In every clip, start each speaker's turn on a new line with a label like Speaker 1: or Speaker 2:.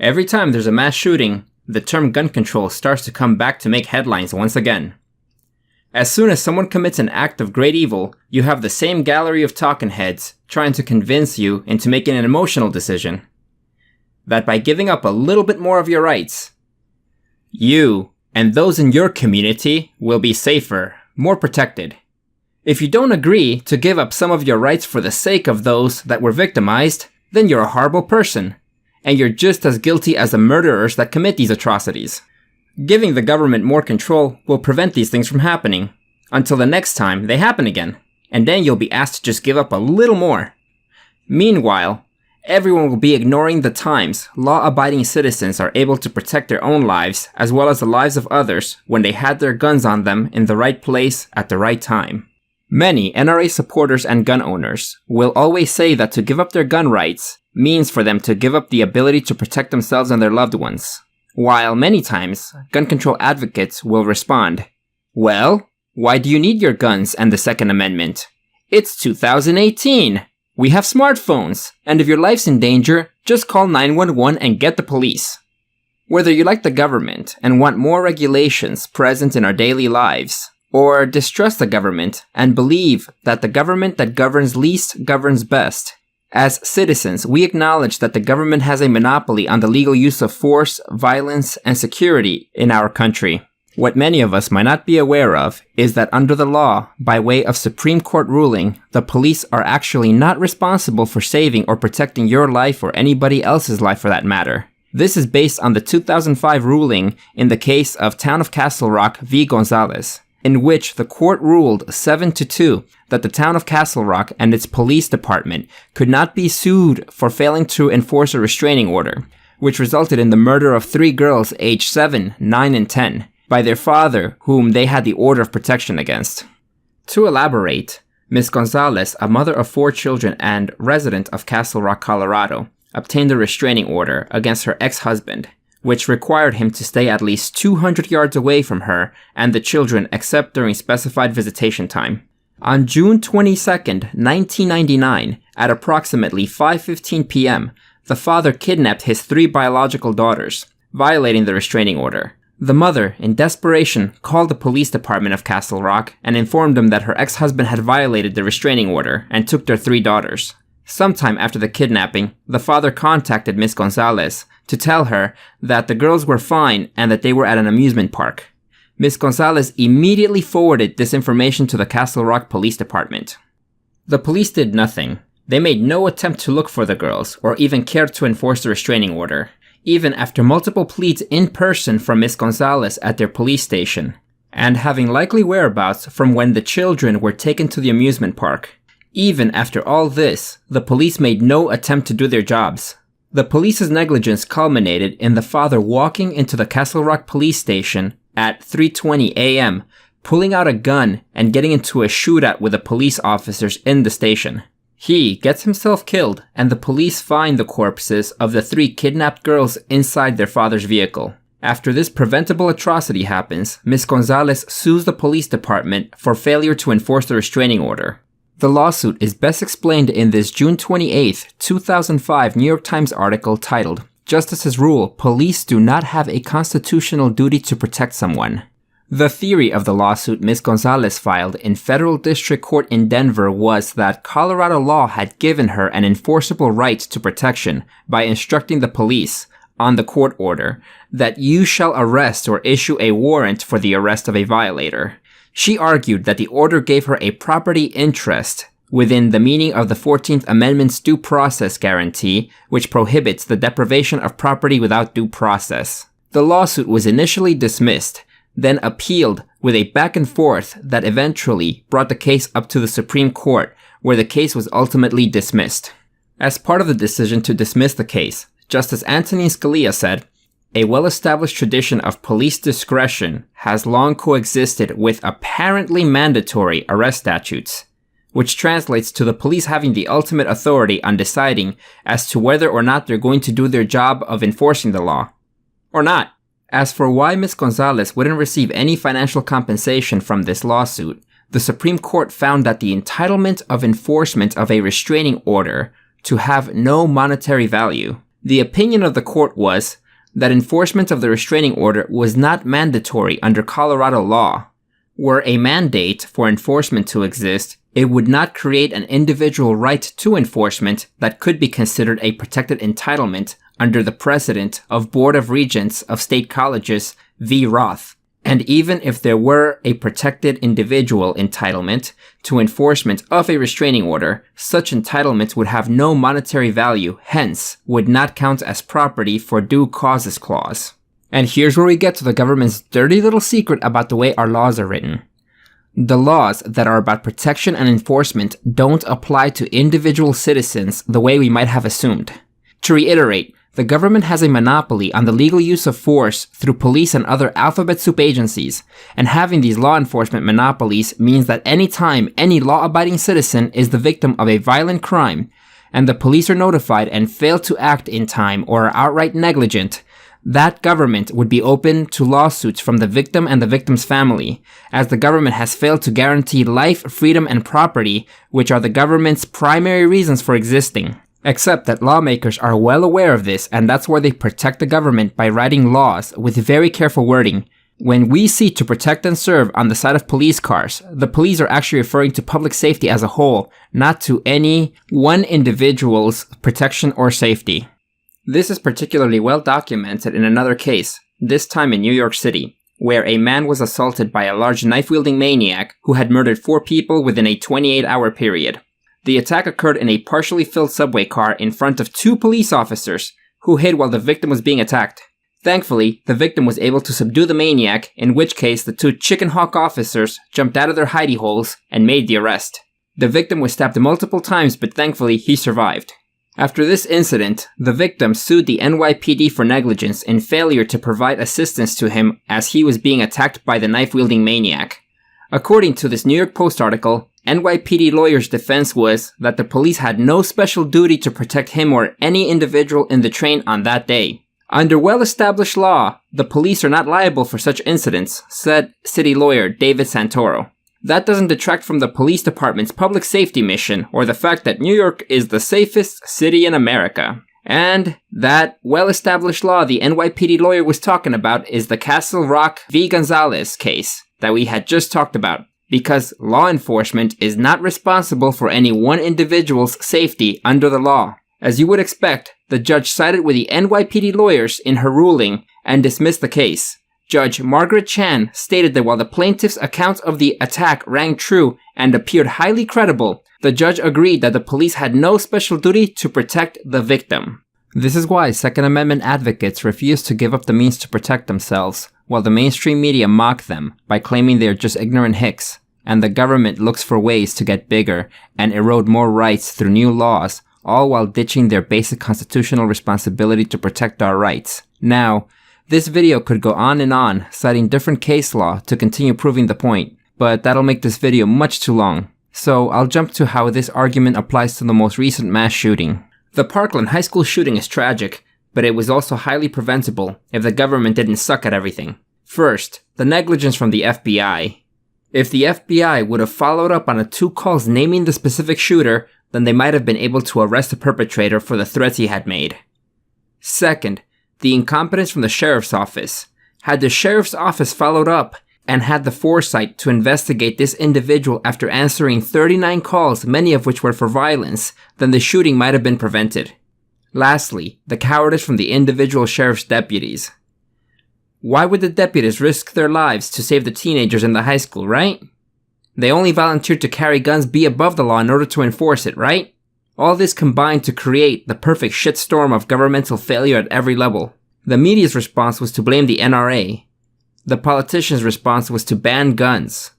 Speaker 1: Every time there's a mass shooting, the term gun control starts to come back to make headlines once again. As soon as someone commits an act of great evil, you have the same gallery of talking heads trying to convince you into making an emotional decision. That by giving up a little bit more of your rights, you and those in your community will be safer, more protected. If you don't agree to give up some of your rights for the sake of those that were victimized, then you're a horrible person, and you're just as guilty as the murderers that commit these atrocities. Giving the government more control will prevent these things from happening, until the next time they happen again, and then you'll be asked to just give up a little more. Meanwhile, everyone will be ignoring the times law-abiding citizens are able to protect their own lives as well as the lives of others when they had their guns on them in the right place at the right time. Many NRA supporters and gun owners will always say that to give up their gun rights means for them to give up the ability to protect themselves and their loved ones. While many times, gun control advocates will respond, "Well, why do you need your guns and the Second Amendment? It's 2018! We have smartphones, and if your life's in danger, just call 911 and get the police." Whether you like the government and want more regulations present in our daily lives, or distrust the government and believe that the government that governs least governs best, as citizens, we acknowledge that the government has a monopoly on the legal use of force, violence, and security in our country. What many of us might not be aware of is that under the law, by way of Supreme Court ruling, the police are actually not responsible for saving or protecting your life or anybody else's life for that matter. This is based on the 2005 ruling in the case of Town of Castle Rock v. Gonzalez, in which the court ruled 7-2 that the town of Castle Rock and its police department could not be sued for failing to enforce a restraining order, which resulted in the murder of 3 girls aged 7, 9, and 10 by their father, whom they had the order of protection against. To elaborate, Ms. Gonzalez, a mother of 4 children and resident of Castle Rock, Colorado, obtained a restraining order against her ex-husband, which required him to stay at least 200 yards away from her and the children except during specified visitation time. On June 22, 1999, at approximately 5:15 p.m., the father kidnapped his 3 biological daughters, violating the restraining order. The mother, in desperation, called the police department of Castle Rock and informed them that her ex-husband had violated the restraining order and took their 3 daughters. Sometime after the kidnapping, the father contacted Ms. Gonzalez to tell her that the girls were fine and that they were at an amusement park. Ms. Gonzalez immediately forwarded this information to the Castle Rock Police Department. The police did nothing. They made no attempt to look for the girls or even cared to enforce the restraining order, even after multiple pleads in person from Ms. Gonzalez at their police station, and having likely whereabouts from when the children were taken to the amusement park. Even after all this, the police made no attempt to do their jobs. The police's negligence culminated in the father walking into the Castle Rock police station at 3:20 a.m., pulling out a gun and getting into a shootout with the police officers in the station. He gets himself killed, and the police find the corpses of the 3 kidnapped girls inside their father's vehicle. After this preventable atrocity happens, Ms. Gonzalez sues the police department for failure to enforce the restraining order. The lawsuit is best explained in this June 28, 2005 New York Times article titled, "Justices Rule, Police Do Not Have a Constitutional Duty to Protect Someone." The theory of the lawsuit Ms. Gonzalez filed in federal district court in Denver was that Colorado law had given her an enforceable right to protection by instructing the police, on the court order, that you shall arrest or issue a warrant for the arrest of a violator. She argued that the order gave her a property interest within the meaning of the 14th Amendment's due process guarantee, which prohibits the deprivation of property without due process. The lawsuit was initially dismissed, then appealed with a back and forth that eventually brought the case up to the Supreme Court, where the case was ultimately dismissed. As part of the decision to dismiss the case, Justice Antonin Scalia said, "A well-established tradition of police discretion has long coexisted with apparently mandatory arrest statutes, which translates to the police having the ultimate authority on deciding as to whether or not they're going to do their job of enforcing the law. Or not." As for why Ms. Gonzalez wouldn't receive any financial compensation from this lawsuit, the Supreme Court found that the entitlement of enforcement of a restraining order to have no monetary value. The opinion of the court was that enforcement of the restraining order was not mandatory under Colorado law. Were a mandate for enforcement to exist, it would not create an individual right to enforcement that could be considered a protected entitlement under the precedent of Board of Regents of State Colleges v. Roth. And even if there were a protected individual entitlement to enforcement of a restraining order, such entitlement would have no monetary value, hence would not count as property for due causes clause. And here's where we get to the government's dirty little secret about the way our laws are written. The laws that are about protection and enforcement don't apply to individual citizens the way we might have assumed. To reiterate, the government has a monopoly on the legal use of force through police and other alphabet soup agencies, and having these law enforcement monopolies means that any time any law-abiding citizen is the victim of a violent crime, and the police are notified and fail to act in time or are outright negligent, that government would be open to lawsuits from the victim and the victim's family, as the government has failed to guarantee life, freedom, and property, which are the government's primary reasons for existing. Except that lawmakers are well aware of this, and that's why they protect the government by writing laws with very careful wording. When we see to protect and serve on the side of police cars, the police are actually referring to public safety as a whole, not to any one individual's protection or safety. This is particularly well documented in another case, this time in New York City, where a man was assaulted by a large knife-wielding maniac who had murdered 4 people within a 28-hour period. The attack occurred in a partially filled subway car in front of 2 police officers, who hid while the victim was being attacked. Thankfully, the victim was able to subdue the maniac, in which case the 2 chicken hawk officers jumped out of their hidey holes and made the arrest. The victim was stabbed multiple times, but thankfully he survived. After this incident, the victim sued the NYPD for negligence in failure to provide assistance to him as he was being attacked by the knife-wielding maniac. According to this New York Post article, NYPD lawyers' defense was that the police had no special duty to protect him or any individual in the train on that day. Under well-established law, the police are not liable for such incidents, said city lawyer David Santoro. That doesn't detract from the police department's public safety mission or the fact that New York is the safest city in America. And that well-established law the NYPD lawyer was talking about is the Castle Rock v. Gonzalez case that we had just talked about, because law enforcement is not responsible for any one individual's safety under the law. As you would expect, the judge sided with the NYPD lawyers in her ruling and dismissed the case. Judge Margaret Chan stated that while the plaintiff's account of the attack rang true and appeared highly credible, the judge agreed that the police had no special duty to protect the victim. This is why Second Amendment advocates refuse to give up the means to protect themselves, while the mainstream media mock them by claiming they are just ignorant hicks, and the government looks for ways to get bigger and erode more rights through new laws, all while ditching their basic constitutional responsibility to protect our rights. Now, this video could go on, citing different case law to continue proving the point, but that'll make this video much too long. So I'll jump to how this argument applies to the most recent mass shooting. The Parkland High School shooting is tragic, but it was also highly preventable if the government didn't suck at everything. First, the negligence from the FBI. If the FBI would have followed up on the 2 calls naming the specific shooter, then they might have been able to arrest the perpetrator for the threats he had made. Second, the incompetence from the sheriff's office. Had the sheriff's office followed up and had the foresight to investigate this individual after answering 39 calls, many of which were for violence, then the shooting might have been prevented. Lastly, the cowardice from the individual sheriff's deputies. Why would the deputies risk their lives to save the teenagers in the high school, right? They only volunteered to carry guns be above the law in order to enforce it, right? All this combined to create the perfect shitstorm of governmental failure at every level. The media's response was to blame the NRA. The politicians' response was to ban guns.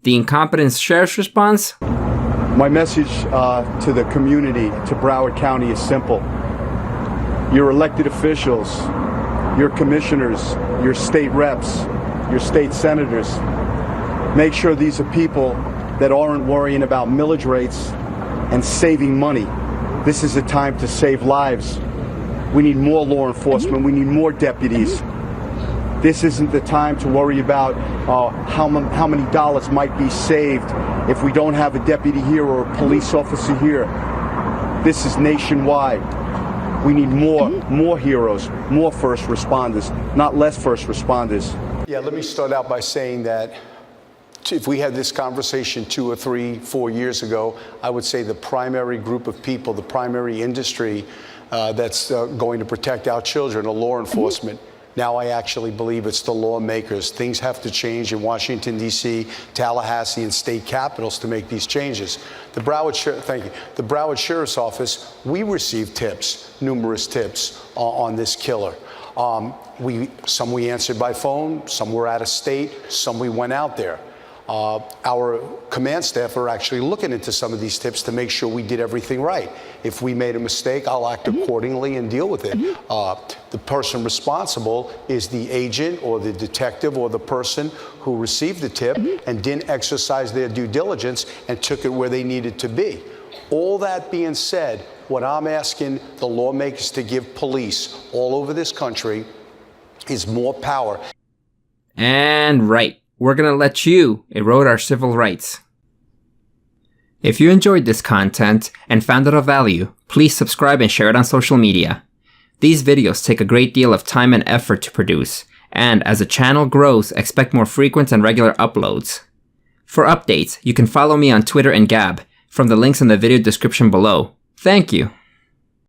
Speaker 1: The incompetent sheriff's response?
Speaker 2: My message to the community, to Broward County, is simple. Your elected officials, your commissioners, your state reps, your state senators, make sure these are people that aren't worrying about millage rates and saving money. This is a time to save lives. We need more law enforcement. We need more deputies. This isn't the time to worry about how many dollars might be saved if we don't have a deputy here or a police officer here. This is nationwide. We need more heroes, more first responders, not less first responders.
Speaker 3: Yeah, let me start out by saying that if we had this conversation 2 or 3, 4 years ago, I would say the primary group of people, the primary industry that's going to protect our children are law enforcement. Now I actually believe it's the lawmakers. Things have to change in Washington, D.C., Tallahassee, and state capitals to make these changes. The Broward Sheriff's Office, we received tips, numerous tips on this killer. Some we answered by phone, some were out of state, some we went out there. Our command staff are actually looking into some of these tips to make sure we did everything right. If we made a mistake, I'll act accordingly and deal with it. The person responsible is the agent or the detective or the person who received the tip and didn't exercise their due diligence and took it where they needed to be. All that being said, what I'm asking the lawmakers to give police all over this country is more power.
Speaker 1: And right, we're gonna let you erode our civil rights. If you enjoyed this content and found it of value, please subscribe and share it on social media. These videos take a great deal of time and effort to produce, and as the channel grows, expect more frequent and regular uploads. For updates, you can follow me on Twitter and Gab from the links in the video description below. Thank you.